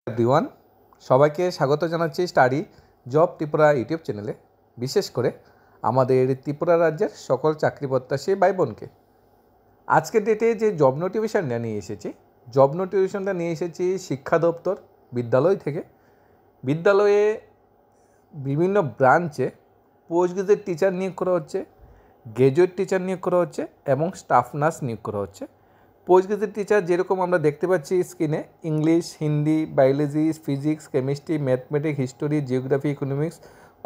Everyone, সবাইকে স্বাগত জানাচ্ছি স্টাডি জব ত্রিপুরা ইউটিউব চ্যানেলে। বিশেষ করে আমাদের ত্রিপুরা রাজ্যের সকল চাকরি প্রত্যাশী ভাই বোনকে আজকের ডেটে যে জব নোটিফিকেশনটা নিয়ে এসেছি, জব নোটিফিকেশনটা নিয়ে এসেছি শিক্ষা দপ্তর বিদ্যালয় থেকে। বিদ্যালয়ে বিভিন্ন ব্রাঞ্চে পোস্ট গ্রাজুয়েট টিচার নিয়োগ করা হচ্ছে, গ্র্যাজুয়েট টিচার নিয়োগ করা হচ্ছে এবং স্টাফ নার্স নিয়োগ করা হচ্ছে। পোস্ট গ্রাজুয়েট টিচার যেরকম আমরা দেখতে পাচ্ছি স্ক্রিনে, English, Hindi, biology, physics, chemistry, mathematics, history, geography, economics,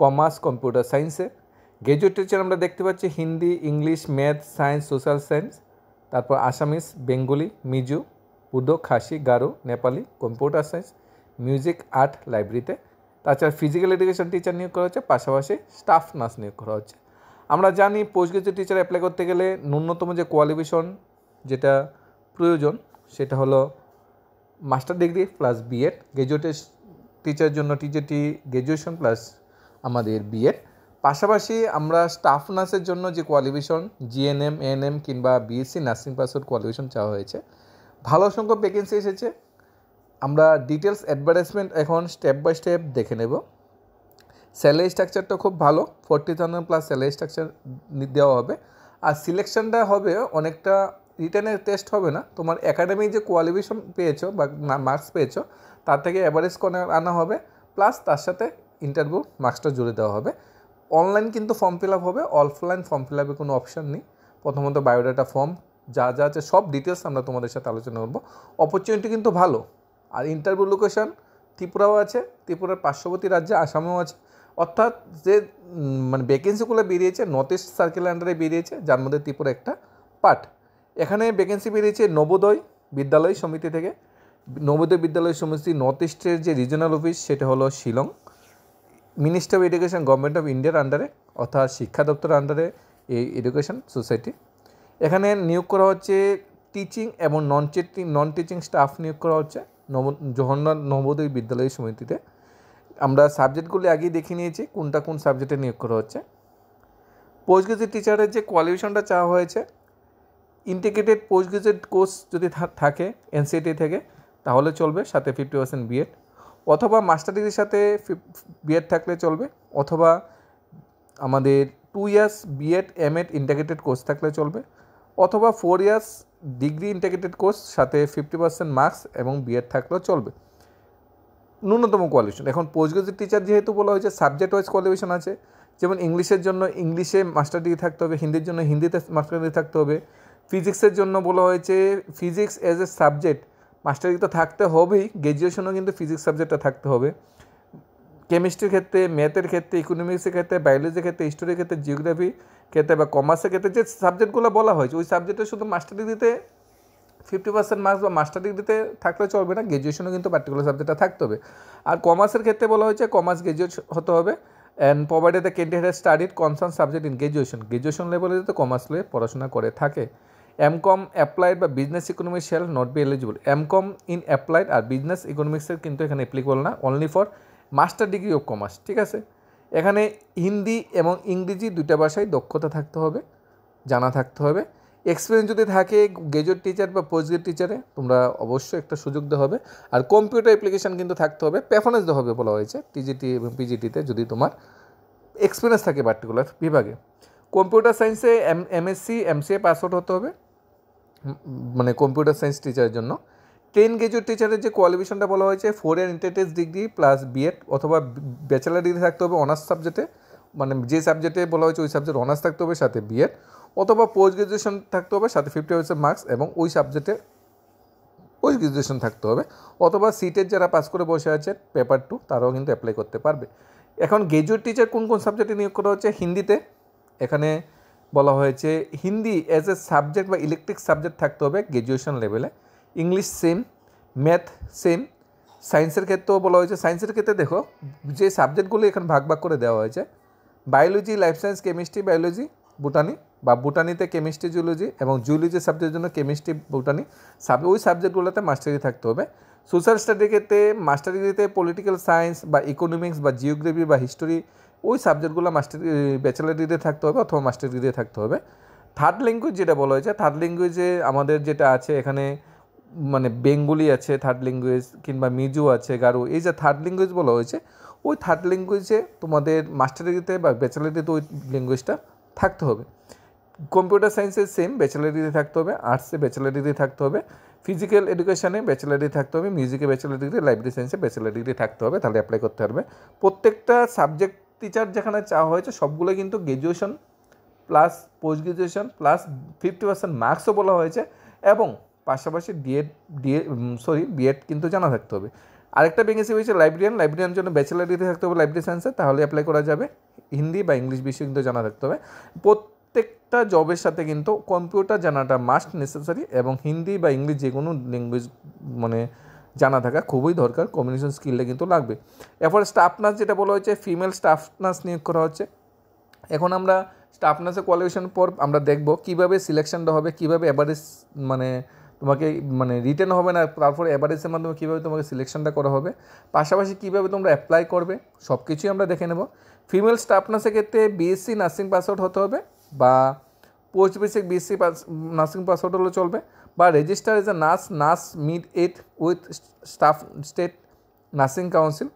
commerce, computer সায়েন্সে। গ্র্যাজুয়েট টিচার আমরা দেখতে পাচ্ছি Hindi, English, math, science, social science, তারপর Assamese, Bengali, Mizo, Urdu, Khasi, Garo, Nepali, computer science, music, art, লাইব্রেরিতে। তাছাড়া ফিজিক্যাল এডুকেশন টিচার নিয়োগ করা হচ্ছে, পাশাপাশি স্টাফ নার্স নিয়োগ করা হচ্ছে। আমরা জানি পোস্ট গ্রাজুয়েট টিচার অ্যাপ্লাই করতে গেলে ন্যূনতম যে কোয়ালিফিকেশন যেটা প্রয়োজন সেটা হলো মাস্টার ডিগ্রি প্লাস বিএড। গ্র্যাজুয়েটের টিচারের জন্য টিজিটি গ্র্যাজুয়েশন প্লাস আমাদের বিএড। পাশাপাশি আমরা স্টাফ নার্সের জন্য যে কোয়ালিফিকেশন জিএনএম, এএনএম কিংবা বিএসসি নার্সিং পাসের কোয়ালিফিকেশন চাওয়া হয়েছে। ভালো সংখ্যক ভ্যাকেন্সি এসেছে। আমরা ডিটেলস অ্যাডভার্টাইজমেন্ট এখন স্টেপ বাই স্টেপ দেখে নেব। স্যালারি স্ট্রাকচারটা খুব ভালো, 40,000 প্লাস স্যালারি স্ট্রাকচার দেওয়া হবে। আর সিলেকশনটা হবে অনেকটা রিটেনের টেস্ট হবে না, তোমার একাডেমিক যে কোয়ালিফিকেশন পেয়েছো বা মার্কস পেয়েছো তার থেকে অ্যাভারেজ করে আনা হবে, প্লাস তার সাথে ইন্টারভিউ মার্কসটা জুড়ে দেওয়া হবে। অনলাইন কিন্তু ফর্ম ফিল আপ হবে, অফলাইন ফর্ম ফিল আপে কোনো অপশান নেই। প্রথমত বায়োডাটা ফর্ম যা যা আছে সব ডিটেলস আমরা তোমাদের সাথে আলোচনা করবো। অপরচুনিটি কিন্তু ভালো। আর ইন্টারভিউ লোকেশন ত্রিপুরাও আছে, ত্রিপুরার পার্শ্ববর্তী রাজ্যে আসামেও আছে। অর্থাৎ যে মানে ভ্যাকেন্সিগুলো বেরিয়েছে নর্থ ইস্ট সার্কেল আন্ডারে বেরিয়েছে, যার মধ্যে ত্রিপুরা একটা পার্ট। এখানে ভ্যাকেন্সি বেরিয়েছে নবোদয় বিদ্যালয় সমিতি থেকে। নবোদয় বিদ্যালয় সমিতি নর্থ ইস্টের যে রিজনাল অফিস সেটা হলো Shillong. Ministry of education government of ইন্ডিয়ার আন্ডারে, অর্থাৎ শিক্ষা দপ্তরের আন্ডারে এই এডুকেশন সোসাইটি। এখানে নিয়োগ করা হচ্ছে টিচিং এবং নন টিচিং স্টাফ নিয়োগ করা হচ্ছে জওহরলাল নবোদয় বিদ্যালয় সমিতিতে। আমরা সাবজেক্টগুলি আগেই দেখে নিয়েছি কোনটা কোন সাবজেক্টে নিয়োগ করা হচ্ছে। পোস্ট গ্রাজুয়েট টিচারের যে কোয়ালিফিকেশনটা চাওয়া হয়েছে, ইন্টিগ্রেটেড পোস্ট গ্রাজুয়েট কোর্স যদি থাকে এনসিটি থেকে তাহলে চলবে, সাথে 50% বিএড, অথবা মাস্টার ডিগ্রির সাথে বিএড থাকলে চলবে, অথবা আমাদের 2 years BEd MEd integrated course থাকলে চলবে, অথবা 4 ইয়ার্স ডিগ্রি ইন্টিগ্রেটেড কোর্স সাথে 50% মার্কস এবং বিএড থাকলেও চলবে। ন্যূনতম কোয়ালিফিকেশন এখন পোস্ট গ্রাজুয়েট টিচার যেহেতু বলা হয়েছে সাবজেক্ট ওয়াইজ কোয়ালিফিকেশন আছে, যেমন ইংলিশের জন্য ইংলিশে মাস্টার ডিগ্রি থাকতে হবে, হিন্দির জন্য হিন্দিতে মাস্টার ডিগ্রি থাকতে হবে। ফিজিক্সের জন্য বলা হয়েছে physics as a subject master degree তো থাকতে হবেই, গ্র্যাজুয়েশনও কিন্তু ফিজিক্স সাবজেক্টটা থাকতে হবে। কেমিস্ট্রির ক্ষেত্রে, ম্যাথের ক্ষেত্রে, ইকোনমিক্সের ক্ষেত্রে, বায়োলজির ক্ষেত্রে, হিস্টোরির ক্ষেত্রে, জিওগ্রাফি ক্ষেত্রে বা কমার্সের ক্ষেত্রে যে সাবজেক্টগুলো বলা হয়েছে ওই সাবজেক্টে শুধু মাস্টার ডিগ্রিতে 50% মার্কস বা মাস্টার ডিগ্রিতে থাকলে চলবে না, গ্র্যাজুয়েশনও কিন্তু পার্টিকুলার সাবজেক্টটা থাকতে হবে। আর কমার্সের ক্ষেত্রে বলা হয়েছে কমার্স গ্র্যাজুয়েট হতে হবে, and provided the candidate has studied concern subject in graduation লেভেলে যদি কমার্স নিয়ে পড়াশোনা করে থাকে। এমকম অ্যাপ্লাইড বা business economics shall not be eligible. MCom in applied আর বিজনেস ইকোনমিক্সের কিন্তু এখানে অ্যাপ্লিকেবল না, only for master degree of commerce. ঠিক আছে, এখানে হিন্দি এবং ইংরেজি দুইটা ভাষায় দক্ষতা থাকতে হবে, জানা থাকতে হবে। এক্সপিরিয়েন্স যদি থাকে গ্র্যাজুয়েট টিচার বা পোস্ট গ্রাজুয়েট টিচারে তোমরা অবশ্যই একটা সুযোগ দেওয়া হবে। আর কম্পিউটার অ্যাপ্লিকেশান কিন্তু থাকতে হবে, প্রেফারেন্স দেওয়া হবে বলা হয়েছে টিজিটি এবং পিজিটিতে যদি তোমার এক্সপিরিয়েন্স থাকে পার্টিকুলার বিভাগে। কম্পিউটার সায়েন্সে এমএসসি এমসিএ পাস আউট হতে হবে, মানে কম্পিউটার সায়েন্স টিচারের জন্য। 10 গ্র্যাজুয়েট টিচারের যে কোয়ালিফিকেশনটা বলা হয়েছে 4 ইয়ার ইন্টারটেস ডিগ্রি প্লাস বিএড অথবা ব্যাচেলার ডিগ্রি থাকতে হবে অনার্স সাবজেক্টে, মানে যে সাবজেক্টে বলা হয়েছে ওই সাবজেক্ট অনার্স থাকতে হবে সাথে বিএড, অথবা পোস্ট গ্রাজুয়েশন থাকতে হবে সাথে 50% মার্কস এবং ওই সাবজেক্টে পোস্ট গ্রাজুয়েশন থাকতে হবে, অথবা সিটের যারা পাস করে বসে আছে পেপার 2 তারাও কিন্তু অ্যাপ্লাই করতে পারবে। এখন গ্র্যাজুয়েট টিচার কোন কোন সাবজেক্টে নিয়োগ করা হচ্ছে, হিন্দিতে এখানে বলা হয়েছে হিন্দি অ্যাজ এ সাবজেক্ট বা ইলেকট্রিক সাবজেক্ট থাকতে হবে গ্র্যাজুয়েশন লেভেলে, ইংলিশ সেম, ম্যাথ সেম। সায়েন্সের ক্ষেত্রেও বলা হয়েছে, সায়েন্সের ক্ষেত্রে দেখো যে সাবজেক্টগুলো এখানে ভাগ ভাগ করে দেওয়া হয়েছে, biology, life science, chemistry, biology, botany বা বুটানিতে কেমিস্ট্রি, জুলজি এবং জুলজি সাবজেক্টের জন্য কেমিস্ট্রি, বুটানি ওই সাবজেক্টগুলোতে মাস্টার ডিগ্রি থাকতে হবে। সোশ্যাল স্টাডির ক্ষেত্রে মাস্টার ডিগ্রিতে পলিটিক্যাল সায়েন্স বা ইকোনমিক্স বা জিওগ্রাফি বা হিস্টোরি ওই সাবজেক্টগুলো মাস্টার ব্যাচেলার ডিগ্রিতে থাকতে হবে অথবা মাস্টার ডিগ্রিতে থাকতে হবে। থার্ড ল্যাঙ্গুয়েজ যেটা বলা হয়েছে, থার্ড ল্যাঙ্গুয়েজে আমাদের যেটা আছে এখানে মানে বেঙ্গলি আছে থার্ড ল্যাঙ্গুয়েজ, কিংবা মিজো আছে, গারো, এই যে থার্ড ল্যাঙ্গুয়েজ বলা হয়েছে, ওই থার্ড ল্যাঙ্গুয়েজে তোমাদের মাস্টার ডিগ্রিতে বা ব্যাচেলার ডিগ্রিতে ওই ল্যাঙ্গুয়েজটা থাকতে হবে। কম্পিউটার সায়েন্সে সেম ব্যাচেলার ডিগ্রি থাকতে হবে, আর্টসে ব্যাচেলার ডিগ্রি থাকতে হবে, ফিজিক্যাল এডুকেশনে ব্যাচেলার ডিগ্রি থাকতে হবে, মিউজিকে ব্যাচেলার ডিগ্রি, লাইব্রেরি সায়েন্সে ব্যাচেলার ডিগ্রি থাকতে হবে, তাহলে অ্যাপ্লাই করতে পারবে। প্রত্যেকটা সাবজেক্ট টিচার যেখানে চাওয়া হয়েছে সবগুলো কিন্তু graduation plus post graduation plus 50% মার্কসও বলা হয়েছে, এবং পাশাপাশি বিএড কিন্তু জানা থাকতে হবে। আরেকটা ভ্যাকেন্সি হয়েছে লাইব্রেরিয়ান জন্য ব্যাচেলার ডিগ্রি থাকতে হবে লাইব্রেরি সায়েন্সে, তাহলে অ্যাপ্লাই করা যাবে। হিন্দি বা ইংলিশ বিষয় কিন্তু জানা থাকতে হবে। প্রত্যেকটা জবের সাথে কিন্তু কম্পিউটার জানাটা মাস্ট নেসেসারি, এবং হিন্দি বা ইংলিশ যে কোনো ল্যাঙ্গুয়েজ মানে জানা থাকা খুবই দরকার, কমিউনিকেশন স্কিলটা কিন্তু লাগবে। এরপর স্টাফ নার্স যেটা বলা হয়েছে, ফিমেল স্টাফ নার্স নিয়োগ করা হচ্ছে। এখন আমরা স্টাফ নার্সের কোয়ালিফিকেশন পর আমরা দেখব কীভাবে সিলেকশনটা হবে, কীভাবে অ্যাভারেজ মানে তোমাকে মানে রিটেন হবে না, তারপরে অ্যাভারেজের মাধ্যমে কীভাবে তোমাকে সিলেকশনটা করা হবে, পাশাপাশি কীভাবে তোমরা অ্যাপ্লাই করবে, সব কিছুই আমরা দেখে নেব। ফিমেল স্টাফ নার্সের ক্ষেত্রে বিএসসি নার্সিং পাস আউট হতে হবে, বা post basic BSc nursing pass out হলে চলবে, বা register as a nurse mid 8 with staff state nursing council,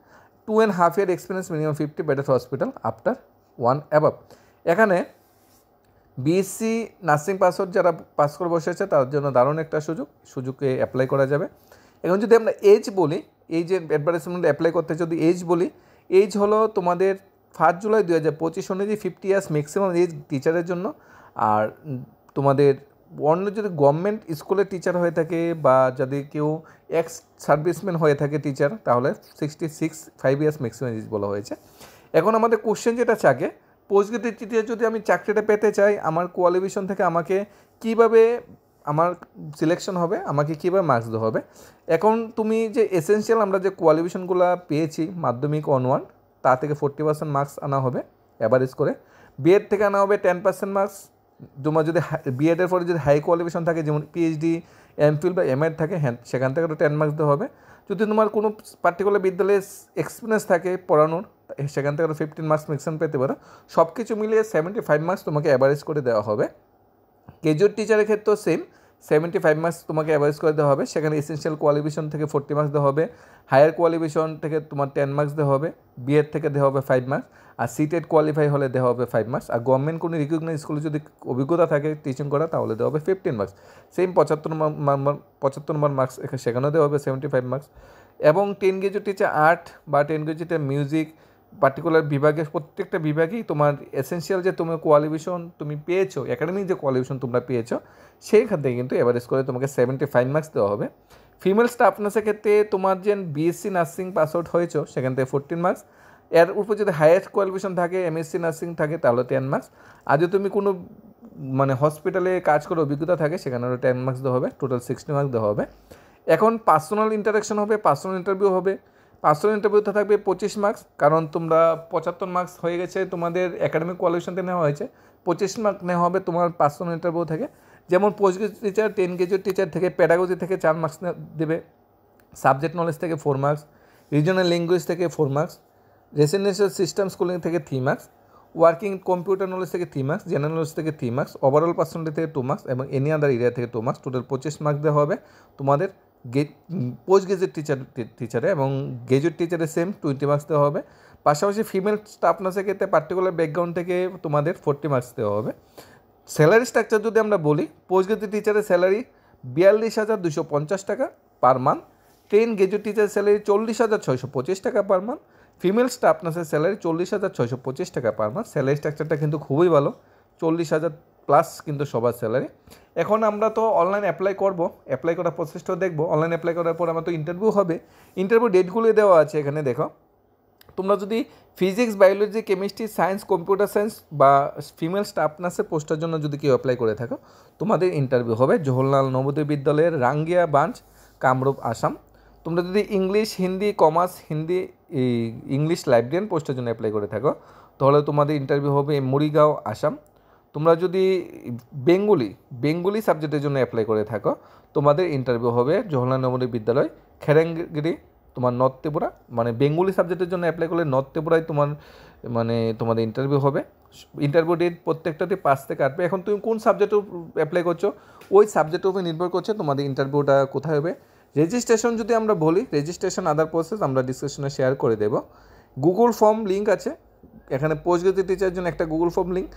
2.5 year experience, minimum 50 bedded hospital after 1 above. এখানে বিএসসি নার্সিং পাস আউট যারা pass করে বসেছে তার জন্য দারুণ একটা সুযোগে অ্যাপ্লাই করা যাবে। এখন যদি আমরা এজ বলি, এই যে অ্যাডভার্টাইজমেন্টে অ্যাপ্লাই করতে যদি এজ বলি, এজ হলো তোমাদের 1 জুলাই 2025 অনুযায়ী 50 ইয়ার্স ম্যাক্সিমাম এজ টিচারের জন্য। আর তোমাদের অন্য যদি গভর্নমেন্ট স্কুলের টিচার হয়ে থাকে, বা যদি কেউ এক্স সার্ভিসম্যান হয়ে থাকে টিচার, তাহলে 5 ইয়ার্স ম্যাক্সিমাম এজ বলা হয়েছে। এখন আমাদের কোশ্চেন যেটা থাকে, পোস্ট গ্রাজুয়েটে যদি আমি চাকরিটা পেতে চাই, আমার কোয়ালিফিকেশন থেকে আমাকে কিভাবে আমার সিলেকশন হবে, আমাকে কীভাবে মার্কস দেওয়া হবে। এখন তুমি যে এসেনশিয়াল আমরা যে কোয়ালিফিকেশনগুলো পেয়েছি মাধ্যমিক অনওয়ার্ড, তা থেকে 40% মার্কস আনা হবে অ্যাভারেজ করে। বিএড থেকে আনা হবে 10% মার্কস। তোমার যদি বিএডের পরে যদি হাই কোয়ালিফিকেশন থাকে, যেমন পিএইচডি, এমফিল বা এমএড থাকে, হ্যাঁ সেখান থেকে 10 মার্কস দেওয়া হবে। যদি তোমার কোনো পার্টিকুলার বিদ্যালয়ে এক্সপিরিয়েন্স থাকে পড়ানোর, সেখান থেকে 15 মার্কস ম্যাক্সিমাম পেতে পারো। সব কিছু মিলিয়ে 75 মার্কস তোমাকে অ্যাভারেজ করে দেওয়া হবে। গ্র্যাজুয়েট টিচারের ক্ষেত্রেও সেম 75 মার্কস তোমাকে অ্যাভারেজ করে দেওয়া হবে। সেখানে এসেনশিয়াল কোয়ালিফিকেশন থেকে 40 মার্কস দেওয়া হবে, হায়ার কোয়ালিফিকেশন থেকে তোমার 10 মার্কস দেওয়া হবে, বিএড থেকে দেওয়া হবে 5 মার্কস, আর সিটেড কোয়ালিফাই হলে দেওয়া হবে 5 মার্কস, আর গভর্নমেন্ট কোনো রিকগনাইজ স্কুলে যদি অভিজ্ঞতা থাকে টিচিং করা, তাহলে দেওয়া হবে 15 মার্কস। সেম 75 নম্বর মার্কস সেখানেও দেওয়া হবে 75 মার্কস। এবং 10 গ্র্যাজুয়েট টিচার আর্ট বা 10 গ্র্যাজুয়েট মিউজিক, পার্টিকুলার বিভাগে প্রত্যেকটা বিভাগেই তোমার এসেনশিয়াল যে তুমি কোয়ালিফিকেশন তুমি পেয়েছো, একাডেমিক যে কোয়ালিফিকেশন তোমরা পেয়েছো, সেইখান থেকে কিন্তু এভারেজ করে তোমাকে 75 মার্কস দেওয়া হবে। ফিমেল স্টাফ নার্সের ক্ষেত্রে তোমার যে বিএসসি নার্সিং পাস আউট হয়েছো, সেখান থেকে 14 মার্কস। এর উপর যদি হাইয়েস্ট কোয়ালিফিকেশন থাকে, এমএসসি নার্সিং থাকে, তাহলে 10 মার্কস। আর যদি তুমি কোনো মানে হসপিটালে কাজ করে অভিজ্ঞতা থাকে, সেখানে 10 মার্কস দেওয়া হবে, টোটাল 60 মার্কস দেওয়া হবে। এখন পার্সোনাল ইন্টারাকশন হবে, পার্সোনাল ইন্টারভিউ হবে। পার্সোনাল ইন্টারভিউতে থাকবে 25 মার্কস, কারণ তোমরা 75 মার্কস হয়ে গেছে তোমাদের একাডেমিক কোয়ালিফিকেশনতে নেওয়া হয়েছে, 25 মার্ক নেওয়া হবে তোমার পার্সোনাল ইন্টারভিউ থেকে। যেমন post graduate teacher 10 graduate teacher থেকে প্যাডাগজি থেকে 4 মার্কস দেবে, সাবজেক্ট নলেজ থেকে 4 মার্কস, রিজনাল ল্যাঙ্গুয়েজ থেকে 4 মার্কস, রেসিডেন্সিয়াল সিস্টেম স্কুলিং থেকে 3 মার্কস, ওয়ার্কিং কম্পিউটার নলেজ থেকে 3 মার্কস, জেনারেল নলেজ থেকে 3 মার্কস, ওভারঅল পার্সোনালিটি থেকে 2 মার্কস, এবং এনি আদার এরিয়া থেকে 2 মার্কস, টোটাল 25 মার্কস দেওয়া হবে তোমাদের পোস্ট গ্রাজুয়েট টিচারে। এবং গ্রাজুয়েট টিচারে সেম 20 মার্কস দেওয়া হবে। পাশাপাশি ফিমেল স্টাফ নার্সের ক্ষেত্রে পার্টিকুলার ব্যাকগ্রাউন্ড থেকে তোমাদের 40 মার্কস দেওয়া হবে। স্যালারি স্ট্রাকচার যদি আমরা বলি, পোস্ট গ্রাজুয়েট টিচারের স্যালারি 42,250 টাকা পার মান্থ, 10 গ্রাজুয়েট টিচারের স্যালারি 40,625 টাকা পার মান্থ, ফিমেল স্টাফ নার্সের স্যালারি 40,625 টাকা পার মান্থ। স্যালারি স্ট্রাকচারটা কিন্তু খুবই ভালো, 40,000 প্লাস কিন্তু সবার স্যালারি। এখন আমরা তো অনলাইন অ্যাপ্লাই করব, অ্যাপ্লাই করার প্রসেসটাও দেখব। অনলাইন অ্যাপ্লাই করার পর আমার তো ইন্টারভিউ হবে, ইন্টারভিউ ডেটগুলো দেওয়া আছে এখানে দেখো। তোমরা যদি physics, biology, chemistry, science, computer science বা ফিমেল স্টাফ নার্সের পোস্টের জন্য যদি কেউ অ্যাপ্লাই করে থাকো, তোমাদের ইন্টারভিউ হবে জওহরলাল নবোদয় বিদ্যালয়ের রাঙ্গিয়া ব্রাঞ্চ, কামরূপ, আসাম। তোমরা যদি English, Hindi, commerce, English librarian পোস্টের জন্য অ্যাপ্লাই করে থাকো, তাহলে তোমাদের ইন্টারভিউ হবে মরিগাঁও, আসাম। তোমরা যদি বেঙ্গলি সাবজেক্টের জন্য অ্যাপ্লাই করে থাকো, তোমাদের ইন্টারভিউ হবে জওহরলাল নবোদয় বিদ্যালয়, খেরেঙ্গিরি, তোমার নর্থ ত্রিপুরা। মানে বেঙ্গলি সাবজেক্টের জন্য অ্যাপ্লাই করলে নর্থ ত্রিপুরায় তোমাদের ইন্টারভিউ হবে। ইন্টারভিউ ডেট প্রত্যেকটাতে 5 থেকে 8 এখন তুমি কোন সাবজেক্টে অ্যাপ্লাই করছো ওই সাবজেক্টের উপর নির্ভর করছে তোমাদের ইন্টারভিউটা কোথায় হবে। রেজিস্ট্রেশন যদি আমরা বলি, রেজিস্ট্রেশন আদার প্রসেস আমরা ডিসক্রিপশনে শেয়ার করে দেবো। গুগল ফর্ম লিঙ্ক আছে, এখানে পোস্ট গ্রাজুয়েট টিচারের জন্য একটা গুগল ফর্ম লিঙ্ক,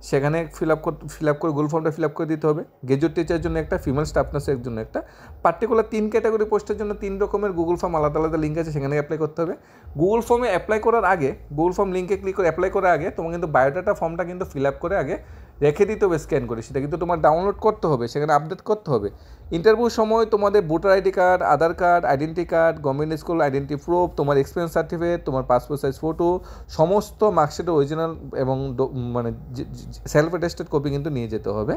সেখানে ফিল আপ করে গুগল ফর্মটা ফিল আপ করে দিতে হবে। গ্রাজুয়েট টিচারের জন্য একটা, ফিমেল স্টাফ নার্সের জন্য একটা, পার্টিকুলার 3 ক্যাটাগরি পোস্টের জন্য 3 রকমের গুগল ফর্ম আলাদা আলাদা লিঙ্ক আছে, সেখানে অ্যাপ্লাই করতে হবে। গুগল ফর্মে অ্যাপ্লাই করার আগে, গুগল ফর্ম লিঙ্কে ক্লিক করে অ্যাপ্লাই করার আগে তোমার কিন্তু বায়োডাটা ফর্মটা কিন্তু ফিল আপ করে আগে রেখে দিতে হবে স্ক্যান করে, সেটা কিন্তু তোমার ডাউনলোড করতে হবে, সেখানে আপডেট করতে হবে। ইন্টারভিউর সময় তোমাদের voter ID card, Aadhaar card, identity card, government school identity proof, তোমার এক্সপিরিয়েন্স সার্টিফিকেট, তোমার পাসপোর্ট সাইজ ফটো, সমস্ত মার্কশিটের অরিজিনাল এবং মানে সেলফ অ্যাটেস্টেড কপি কিন্তু নিয়ে যেতে হবে।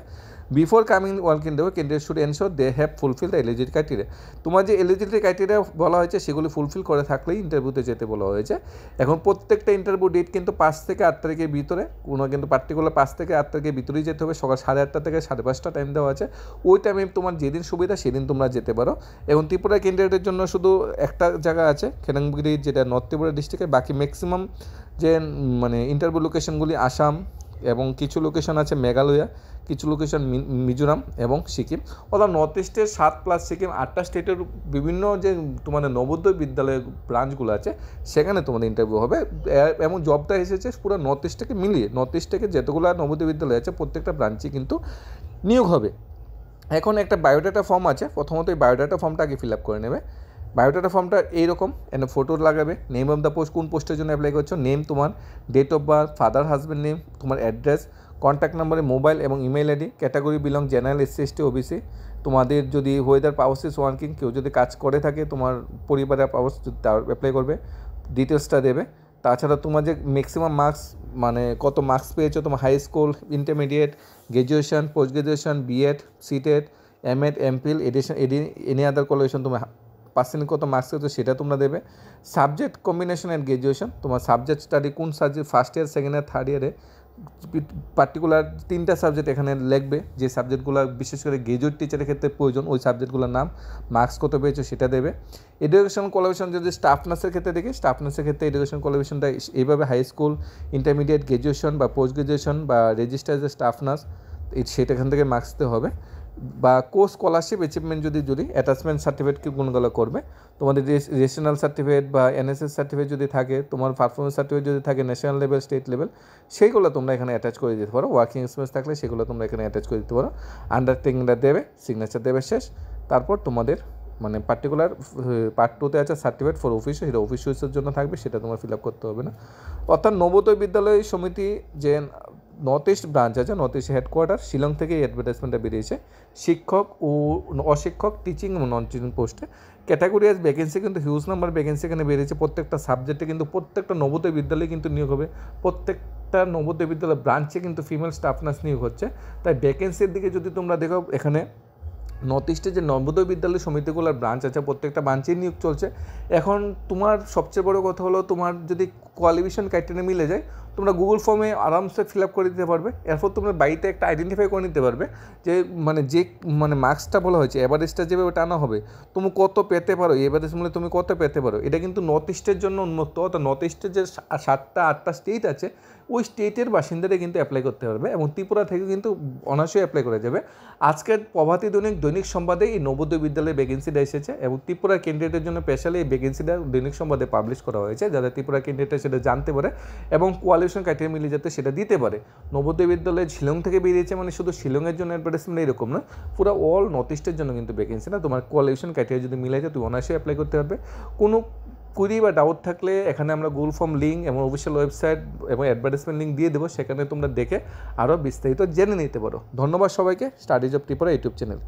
বিফোর কামিং ওয়ার্ক ইন দেবো candidate should ensure they have fulfil the eligibility criteria. তোমার যে এলিজিবিলিটি ক্রাইটেরিয়া বলা হয়েছে সেগুলি ফুলফিল করে থাকলেই ইন্টারভিউতে যেতে বলা হয়েছে। এখন প্রত্যেকটা ইন্টারভিউ ডেট কিন্তু 5 থেকে 8 তারিখের ভিতরে, কোনো কিন্তু পার্টিকুলার 5 থেকে 8 তারিখের ভিতরেই যেতে হবে। সকাল 8:30 থেকে 5:30 টাইম দেওয়া আছে, ওই টাইমে তোমার যেদিন সুবিধা সেদিন তোমরা যেতে পারো। এবং ত্রিপুরা ক্যান্ডিডেটের জন্য শুধু একটা জায়গা আছে খেনাংগিরি, যেটা নর্থ ত্রিপুরা ডিস্ট্রিক্টে, বাকি ম্যাক্সিমাম যে মানে ইন্টারভিউ লোকেশনগুলি আসাম এবং কিছু লোকেশন আছে মেঘালয়া, কিছু লোকেশন মিজোরাম এবং সিকিম, অর্থাৎ নর্থ ইস্টের 7+ সিকিম 8টা স্টেটের বিভিন্ন যে তোমাদের নবোদয় বিদ্যালয়ের ব্রাঞ্চগুলো আছে সেখানে তোমাদের ইন্টারভিউ হবে। এমন জবটা এসেছে পুরো নর্থ ইস্টটাকে মিলিয়ে, নর্থ ইস্ট থেকে যতগুলো নবোদয় বিদ্যালয় আছে প্রত্যেকটা ব্রাঞ্চে কিন্তু নিয়োগ হবে। এখন একটা বায়োডাটা ফর্ম আছে, প্রথমত এই বায়োডাটা ফর্মটা আগে ফিল আপ করে নেবে। বায়োডাটা ফর্মটা এইরকম, এনে ফটো লাগাবে, নেম অফ দ্য পোস্ট, কোন পোস্টের জন্য অ্যাপ্লাই করছো, নেম তোমার, date of birth, father husband name, তোমার অ্যাড্রেস, কন্ট্যাক্ট নাম্বারে মোবাইল এবং email ID, category belong general, SC ST OBC, তোমাদের যদি ওয়েদার পাওয়ার্স ওয়ার্কিং, কেউ যদি কাজ করে থাকে তোমার পরিবারের পাওয়ার্স তার অ্যাপ্লাই করবে, ডিটেলসটা দেবে। তাছাড়া তোমার যে ম্যাক্সিমাম মার্কস মানে কত মার্কস পেয়েছো, তোমার high school, intermediate, graduation, post graduation, BEd, CTET, MEd, MPhil, any other qualification, তোমার পার্সেন্ট কত মার্কস পেয়েছো সেটা তোমরা দেবে। সাবজেক্ট কম্বিনেশন অ্যান্ড গ্র্যাজুয়েশন, তোমার সাবজেক্ট স্টাডি কোন subject, first year, second year, third ইয়ারে, পার্টিকুলার 3টা সাবজেক্ট এখানে লিখবে, যে সাবজেক্টগুলো বিশেষ করে গ্র্যাজুয়েট টিচারের ক্ষেত্রে প্রয়োজন, ওই সাবজেক্টগুলোর নাম, মার্কস কত পেয়েছো সেটা দেবে। এডুকেশন কোয়ালিফিকেশন যদি স্টাফ নার্সের ক্ষেত্রে দেখি, স্টাফ নার্সের ক্ষেত্রে এডুকেশন কোয়ালিফিকেশনটা এইভাবে হাই স্কুল, ইন্টারমিডিয়েট, গ্র্যাজুয়েশন বা পোস্ট গ্র্যাজুয়েশন বা রেজিস্টার যে স্টাফ নার্স, সেটা এখান থেকে মার্কস দিতে হবে। বা কোর্স স্কলারশিপ অ্যাচিভমেন্ট যদি অ্যাটাচমেন্ট সার্টিফিকেট কোনগুলো করবে, তোমাদের ন্যাশনাল সার্টিফিকেট বা এনএসএস সার্টিফিকেট যদি থাকে, তোমার পারফরমেন্স সার্টিফিকেট যদি থাকে ন্যাশনাল লেভেল, স্টেট লেভেল, সেইগুলো তোমরা এখানে অ্যাটাচ করে দিতে পারো। ওয়ার্কিং এক্সপিরিয়েন্স থাকলে সেগুলো তোমরা এখানে অ্যাটাচ করে দিতে পারো। আন্ডারটেকিংটা দেবে, সিগনেচার দেবে, শেষ। তারপর তোমাদের মানে পার্টিকুলার পার্ট 2তে আছে সার্টিফিকেট ফর অফিস, সেটা অফিস ইউজের জন্য থাকবে, সেটা তোমার ফিল আপ করতে হবে না। অর্থাৎ নবোদয় বিদ্যালয় সমিতি যে নর্থ ইস্ট ব্রাঞ্চ আছে, নর্থ ইস্ট হেডকোয়ার্টার শিলং থেকে এই অ্যাডভার্টাইজমেন্টটা বেরিয়েছে। শিক্ষক ও অশিক্ষক, টিচিং এবং নন টিচিং পোস্টে ক্যাটাগরি আজ ভ্যাকেন্সি কিন্তু হিউজ নাম্বার ভ্যাকেন্সি এখানে বেরিয়েছে। প্রত্যেকটা সাবজেক্টে কিন্তু প্রত্যেকটা নবোদয় বিদ্যালয়ে কিন্তু নিয়োগ হবে, প্রত্যেকটা নবোদয় বিদ্যালয় ব্রাঞ্চে কিন্তু ফিমেল স্টাফ নার্স নিয়োগ হচ্ছে। তাই ভ্যাকেন্সির দিকে যদি তোমরা দেখো, এখানে নর্থ ইস্টে যে নবোদয় বিদ্যালয় সমিতিগুলোর ব্রাঞ্চ আছে প্রত্যেকটা ব্রাঞ্চেই নিয়োগ চলছে। এখন তোমার সবচেয়ে বড় কথা হলো, তোমার যদি কোয়ালিফিকেশন ক্রাইটেরিয়া মিলে যায়, তোমরা গুগল ফর্মে আরামসে ফিল আপ করে দিতে পারবে। এরপর তোমরা বাড়িতে একটা আইডেন্টিফাই করে নিতে পারবে যে মার্কসটা বলা হয়েছে, এভারেজটা যেভাবে টানা হবে তুমি কত পেতে পারো, এভারেজ মূল্যে তুমি কত পেতে পারো। এটা কিন্তু নর্থ ইস্টের জন্য উন্মুক্ত, অর্থাৎ নর্থ ইস্টের যে 7টা 8টা স্টেট আছে ওই স্টেটের বাসিন্দারা কিন্তু অ্যাপ্লাই করতে পারবে এবং ত্রিপুরা থেকে কিন্তু অনায়াসে অ্যাপ্লাই করা যাবে। আজকের প্রভাতী দৈনিক সংবাদে এই নবোদয় বিদ্যালয়ের ভ্যাকেন্সিটা এসেছে এবং ত্রিপুরা ক্যান্ডিডেটের জন্য স্পেশালি এই ভ্যাকেন্সিটা দৈনিক সংবাদে পাবলিশ করা হয়েছে, যাতে ত্রিপুরা ক্যান্ডিডেট সেটা জানতে পারে এবং কোয়ালিফিকেশন ক্রাইটেরিয়া মিলে যাতে সেটা দিতে পারে। নবোদয় বিদ্যালয় শিলং থেকে বেরিয়েছে, মানে শুধু শিলংয়ের জন্য অ্যাডভার্টাইজমেন্ট এরকম নয়, পুরো অল নর্থ ইস্টের জন্য কিন্তু ভ্যাকেন্সি না। তোমার কোয়ালিফিকেশন ক্রাইটেরিয়া যদি মিলে যায় তুমি অনায়াসে অ্যাপ্লাই করতে পারবে। কোনো কুইরি বা ডাউট থাকলে এখানে আমরা গুগল ফর্ম লিঙ্ক এবং অফিসিয়াল ওয়েবসাইট এবং অ্যাডভার্টাইজমেন্ট লিঙ্ক দিয়ে দেবো, সেখানে তোমরা দেখে আরও বিস্তারিত জেনে নিতে পারো। ধন্যবাদ সবাইকে। Study job Tripura YouTube channel.